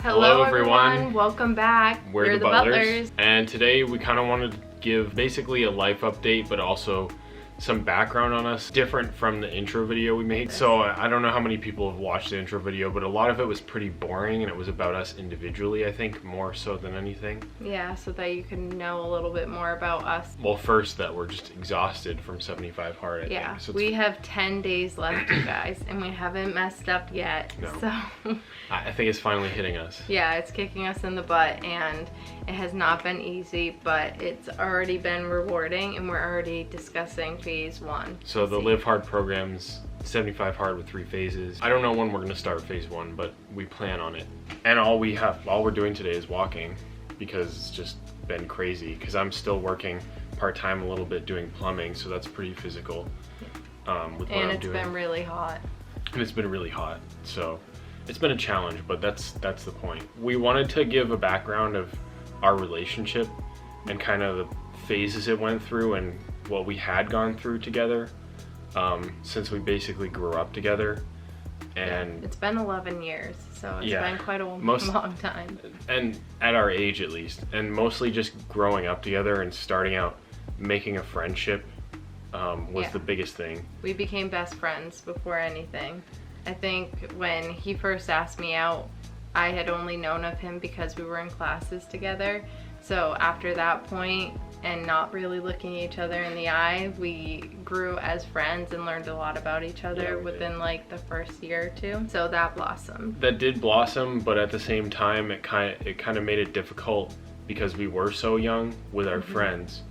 Hello everyone, welcome back. We're the Butlers. And today we kind of wanted to give basically a life update, but also some background on us, different from the intro video we made. So I don't know how many people have watched the intro video, but a lot of it was pretty boring and it was about us individually, I think, more so than anything. Yeah, so that you can know a little bit more about us. Well, first that we're just exhausted from 75 hard, I think. So we have 10 days left, you guys, and we haven't messed up yet. No. So I think it's finally hitting us. Yeah, it's kicking us in the butt, and it has not been easy, but it's already been rewarding, and we're already discussing phase 1. So the Live Hard program's 75 hard with 3 phases. I don't know when we're gonna start phase 1, but we plan on it. And all we're doing today is walking, because it's just been crazy, because I'm still working part-time a little bit doing plumbing, so that's pretty physical with what I'm doing. And it's been really hot. And it's been really hot, so it's been a challenge, but that's the point. We wanted to give a background of our relationship and kind of the phases it went through and what we had gone through together since we basically grew up together. And it's been 11 years, so it's been quite a long time. And at our age at least, and mostly just growing up together and starting out making a friendship was the biggest thing. We became best friends before anything. I think when he first asked me out, I had only known of him because we were in classes together. So after that point, and not really looking each other in the eye, we grew as friends and learned a lot about each other within like the first year or two. So that blossomed. That did blossom, but at the same time, it kind of made it difficult because we were so young with our friends,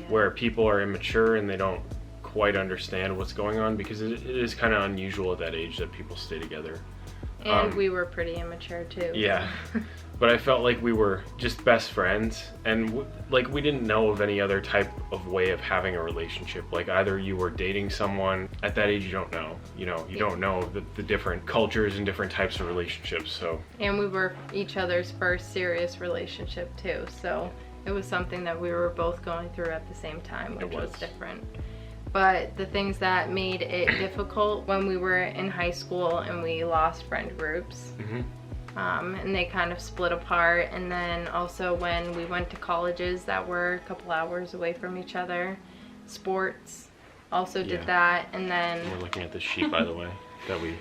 where people are immature and they don't quite understand what's going on, because it is kind of unusual at that age that people stay together. And we were pretty immature too. Yeah. But I felt like we were just best friends, and like we didn't know of any other type of way of having a relationship. Like either you were dating someone, at that age you don't know, you don't know the different cultures and different types of relationships. So. And we were each other's first serious relationship too, so it was something that we were both going through at the same time, which was different. But the things that made it difficult when we were in high school and we lost friend groups, and they kind of split apart, and then also when we went to colleges that were a couple hours away from each other, sports also did that, and then... We're looking at this sheet, by the way, that we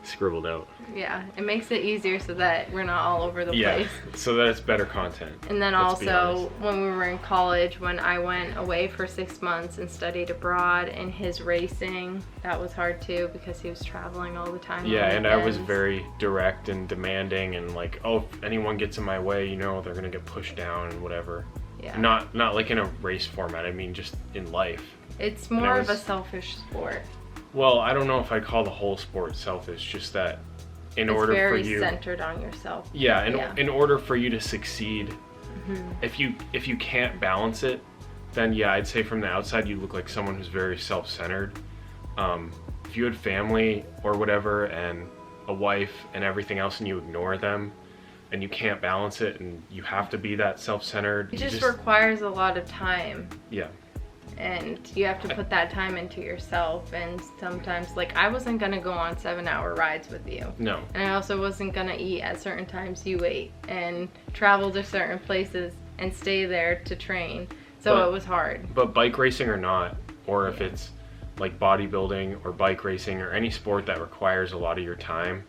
scribbled out. Yeah, it makes it easier so that we're not all over the place. So that it's better content. And then also when we were in college, when I went away for 6 months and studied abroad, and his racing, that was hard too because he was traveling all the time. Yeah, and I was very direct and demanding, and like, oh, if anyone gets in my way, they're gonna get pushed down and whatever. Yeah. Not like in a race format, I mean just in life. It's more of a selfish sport. Well, I don't know if I call the whole sport selfish, just that in order for you... It's very centered on yourself. Yeah, in order for you to succeed, if you can't balance it, then yeah, I'd say from the outside you look like someone who's very self-centered. If you had family or whatever and a wife and everything else and you ignore them and you can't balance it and you have to be that self-centered... It just requires a lot of time. Yeah. And you have to put that time into yourself, and sometimes, like, I wasn't gonna go on 7-hour rides with you. No. And I also wasn't gonna eat at certain times you ate, and travel to certain places and stay there to train. So it was hard. But bike racing or not, or if it's like bodybuilding or bike racing or any sport that requires a lot of your time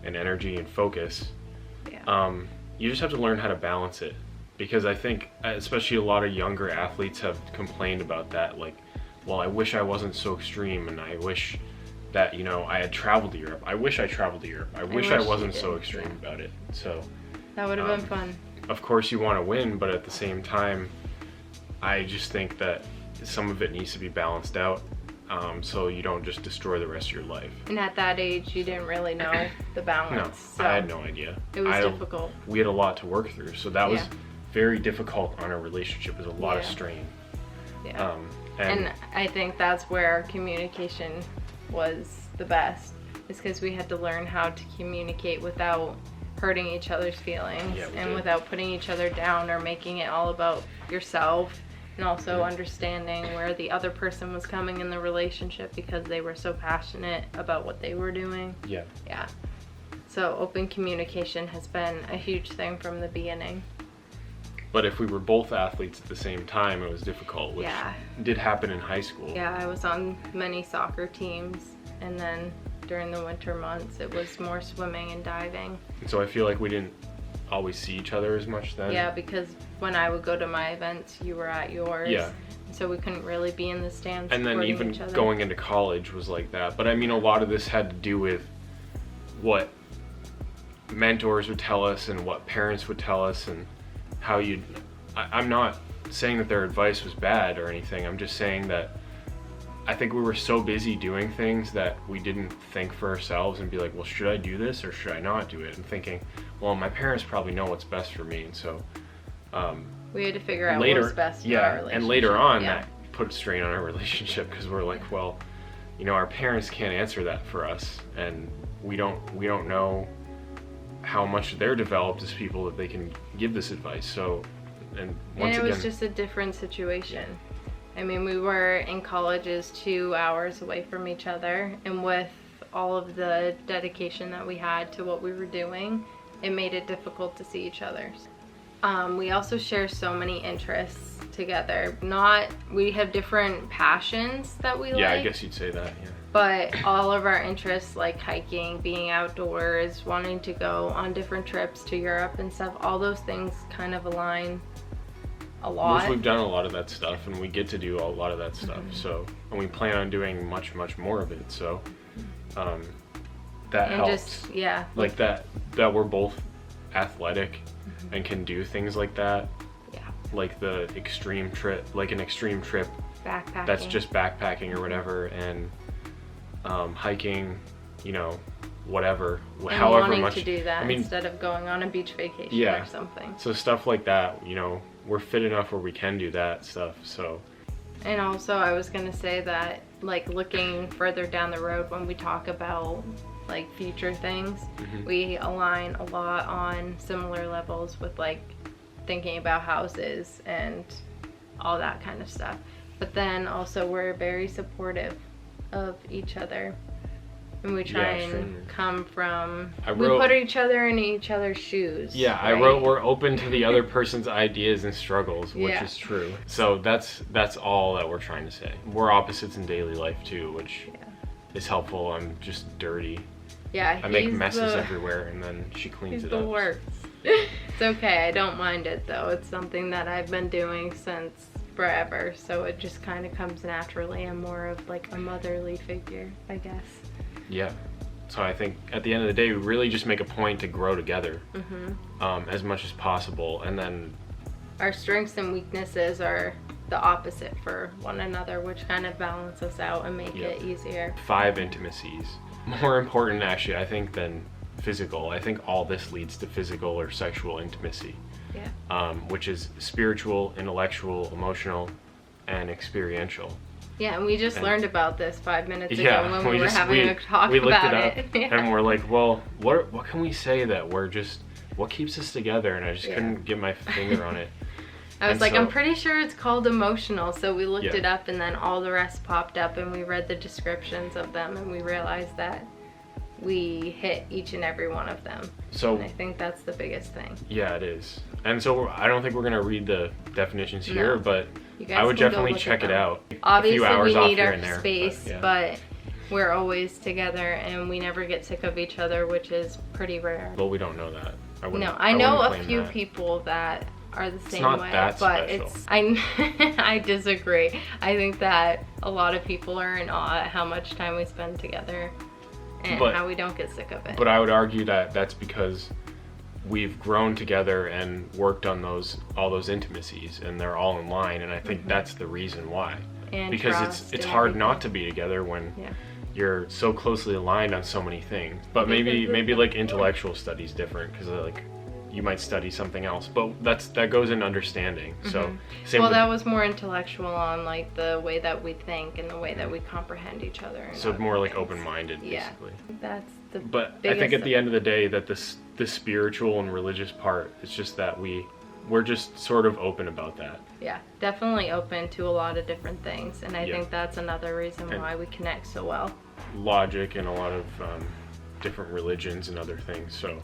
and energy and focus, you just have to learn how to balance it. Because I think, especially a lot of younger athletes have complained about that, like, well, I wish I wasn't so extreme, and I wish that, I had traveled to Europe. I wish I traveled to Europe. I wish I wasn't so extreme about it. So that would have been fun. Of course you want to win, but at the same time, I just think that some of it needs to be balanced out, so you don't just destroy the rest of your life. And at that age, you didn't really know the balance. No, so I had no idea. It was difficult. We had a lot to work through, so that was very difficult on our relationship. There's a lot of strain. Yeah. And I think that's where our communication was the best, is because we had to learn how to communicate without hurting each other's feelings and without putting each other down or making it all about yourself, and also understanding where the other person was coming in the relationship because they were so passionate about what they were doing. Yeah. Yeah. So so open communication has been a huge thing from the beginning. But if we were both athletes at the same time, it was difficult, which did happen in high school. Yeah, I was on many soccer teams, and then during the winter months, it was more swimming and diving. And so I feel like we didn't always see each other as much then. Yeah, because when I would go to my events, you were at yours. Yeah. So we couldn't really be in the stands. And then even each other. going into college was like that. But I mean, a lot of this had to do with what mentors would tell us and what parents would tell us and how you'd... I'm not saying that their advice was bad or anything. I'm just saying that I think we were so busy doing things that we didn't think for ourselves and be like, well, should I do this or should I not do it? And thinking, well, my parents probably know what's best for me. And so... we had to figure out what was best for our relationship. And later on, that put a strain on our relationship because we're like, well, you know, our parents can't answer that for us, and we don't know how much they're developed as people that they can give this advice. So, and once it again, was just a different situation. I mean, we were in colleges 2 hours away from each other, and with all of the dedication that we had to what we were doing, it made it difficult to see each other. We also share so many interests together. We have different passions that we like. Yeah, I guess you'd say that, yeah. But all of our interests, like hiking, being outdoors, wanting to go on different trips to Europe and stuff, all those things kind of align a lot. We've done a lot of that stuff, and we get to do a lot of that stuff. So, and we plan on doing much more of it. So, that helps. Like that we're both athletic and can do things like that. Yeah. Like the extreme trip, like an extreme trip. Backpacking. That's just backpacking or whatever, and hiking, you know, whatever. And however wanting much to do that, I mean, instead of going on a beach vacation or something. So stuff like that, you know, we're fit enough where we can do that stuff. So. And also, I was gonna say that, like, looking further down the road when we talk about like future things, we align a lot on similar levels with like thinking about houses and all that kind of stuff. But then also we're very supportive of each other, and we try and come from, we put each other in each other's shoes. Yeah, right? I wrote, we're open to the other person's ideas and struggles, which is true. So that's all that we're trying to say. We're opposites in daily life too, which is helpful. I'm just dirty. Yeah, I make messes everywhere, and then she cleans it up. He's the worst. It's okay, I don't mind it though. It's something that I've been doing since forever, so it just kind of comes naturally. I'm more of like a motherly figure, I guess. Yeah. So I think at the end of the day, we really just make a point to grow together as much as possible, and then our strengths and weaknesses are the opposite for one another, which kind of balance us out and make it easier. 5 intimacies. More important, actually, I think, than physical. I think all this leads to physical or sexual intimacy, which is spiritual, intellectual, emotional, and experiential. Yeah, and we just learned about this 5 minutes ago when we were having a talk about it. And we're like, well, what can we say that what keeps us together? And I just couldn't get my finger on it. I was like, I'm pretty sure it's called emotional. So we looked it up, and then all the rest popped up, and we read the descriptions of them, and we realized that we hit each and every one of them. So and I think that's the biggest thing. Yeah, it is. And so I don't think we're going to read the definitions here, but I would definitely check it out. Obviously, we need our space, but we're always together, and we never get sick of each other, which is pretty rare. Well, we don't know that. I know a few people that are the same way, but I disagree. I think that a lot of people are in awe at how much time we spend together and how we don't get sick of it. But I would argue that that's because we've grown together and worked on all those intimacies, and they're all in line, and I think that's the reason why. And because it's hard not to be together when you're so closely aligned on so many things. But maybe like intellectual studies different, because like you might study something else, but that goes in understanding. So that was more intellectual on like the way that we think and the way that we comprehend each other. So more like open-minded, basically. That's the But I think at the end of the day that the spiritual and religious part, it's just that we're just sort of open about that. Yeah, definitely open to a lot of different things, and I think that's another reason why we connect so well. Logic and a lot of different religions and other things. So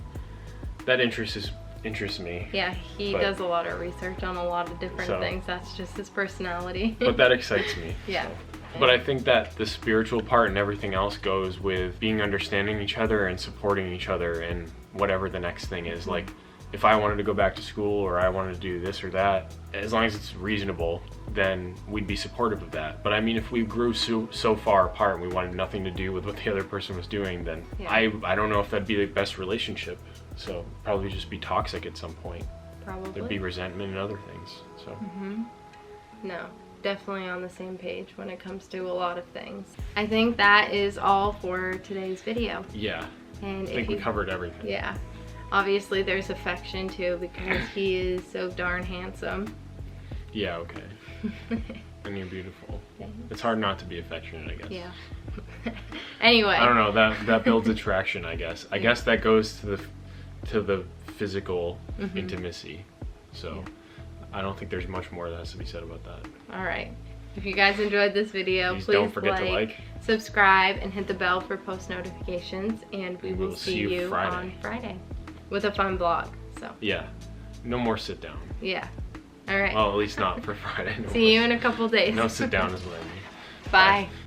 that interests me. Yeah, he does a lot of research on a lot of different things. That's just his personality. But that excites me. Yeah. So. But I think that the spiritual part and everything else goes with being understanding each other and supporting each other and whatever the next thing is. Like, if I wanted to go back to school or I wanted to do this or that, as long as it's reasonable, then we'd be supportive of that. But I mean, if we grew so far apart and we wanted nothing to do with what the other person was doing, then I don't know if that'd be the best relationship. So probably just be toxic at some point. Probably. There'd be resentment and other things. So. No. Definitely on the same page when it comes to a lot of things. I think that is all for today's video. Yeah. And I think we covered everything. Yeah. Obviously there's affection too because he is so darn handsome. Yeah, okay. And you're beautiful. Thanks. It's hard not to be affectionate, I guess. Yeah. Anyway. I don't know, that builds attraction, I guess. I guess that goes to the physical intimacy. So I don't think there's much more that has to be said about that. Alright. If you guys enjoyed this video, please don't forget to like, subscribe, and hit the bell for post notifications. And we will see you on Friday with a fun vlog. So yeah. No more sit down. Yeah. Alright. Well, at least not for Friday. See you in a couple days. No sit down is what I mean. Bye.